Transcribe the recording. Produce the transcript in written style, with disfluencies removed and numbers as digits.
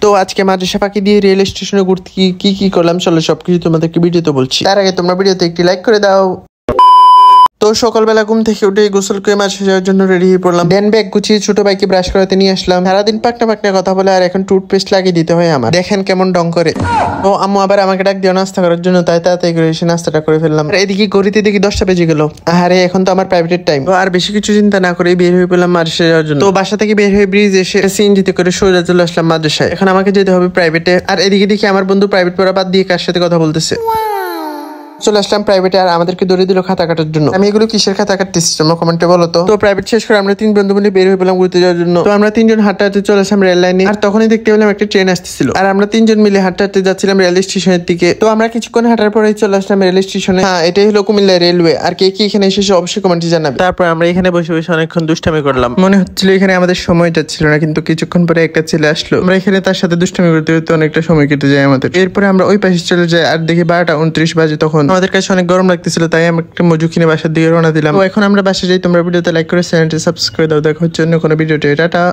তো আজকে মাদ্রাসা ফাঁকি দিয়ে রেল স্টেশনে ঘুরতে কি করলাম চলো সবকিছু তোমাদেরকে ভিডিওতে বলছি। তার আগে তোমরা ভিডিওতে একটি লাইক করে দাও। তো সকালবেলা ঘুম থেকে উঠে গোসল করে মাঝে যাওয়ার জন্য রেডি হয়ে পড়লাম। দেন ব্যাগ গুছিয়ে ছোট ভাইকে ব্রাশ করাতে নিয়ে আসলাম। সারাদিন পাকনা পাকনা কথা বলে আর এখন টুথপেস্ট লাগিয়ে দিতে হয় আমার, দেখেন কেমন ডং করে। তো আম্মু আবার আমাকে ডাক দিও নাস্তা করার জন্য, তাই তাড়াতাড়ি করে এসে নাস্তাটা করে ফেললাম। আর এদিকে ঘড়িতে দেখি 10টা বেজে গেল। আরে এখন তো আমার প্রাইভেটের টাইম। তো আর বেশি কিছু চিন্তা না করে বের হয়ে পেলাম মাদ্রাসায় যাওয়ার জন্য। তো বাসা থেকে বের হয়ে ব্রিজ এসে সিএনজিতে করে সোজা চলে আসলাম মাদ্রাসায়। এখন আমাকে যেতে হবে প্রাইভেটে। আর এদিকে দেখি আমার বন্ধু প্রাইভেট পড়া বাদ দিয়ে কার সাথে কথা বলতেছে। চলে আসলাম প্রাইভেটে আর আমাদেরকে দৌড়ে দিল খাতা কাটার জন্য। আমি এগুলো কিসের খাতা কাটতেছি তোমরা কমেন্টে বলো তো। প্রাইভেট শেষ করে আমরা 3 বন্ধু মিলে বের হয়ে পেলাম ঘুরতে যাওয়ার জন্য। তো আমরা 3 জন হাঁটতে হাঁটতে চলে আসলাম রেল লাইনে। আর তখনই দেখতে পেলাম একটা ট্রেন আসতেছিল আর আমরা 3 জন মিলে হাঁটতে হাঁটতে যাচ্ছিলাম রেল স্টেশনের দিকে। তো আমরা কিছুক্ষণ হাঁটার পরে চলে আসলাম রেল স্টেশনে। হ্যাঁ, এটাই হলো কুমিল্লা রেলওয়ে। আর কে কি এখানে এসেছে অবশ্যই কমেন্টে জানাবে। তারপর আমরা এখানে বসে বসে অনেকক্ষণ দুষ্টামি করলাম। মনে হচ্ছিল এখানে আমাদের সময় যাচ্ছিল না, কিন্তু কিছুক্ষণ পরে একটা ছেলে আসলো। আমরা এখানে তার সাথে দুষ্টামি করতে করতে অনেকটা সময় কেটে যায় আমাদের। এরপরে আমরা ওই পাশে চলে যাই আর দেখি 12টা 29 বাজে। তখন আমাদের কাছে অনেক গরম লাগতেছিল, তাই আমি একটা মজু কিনে বাসার দিকে রওনা দিলাম। তো এখন আমরা বাসা যাই। তোমরা ভিডিওতে লাইক করে চ্যানেলটি সাবস্ক্রাইব করে দাও। দেখা হচ্ছে অন্য কোনো ভিডিওতে। টাটা।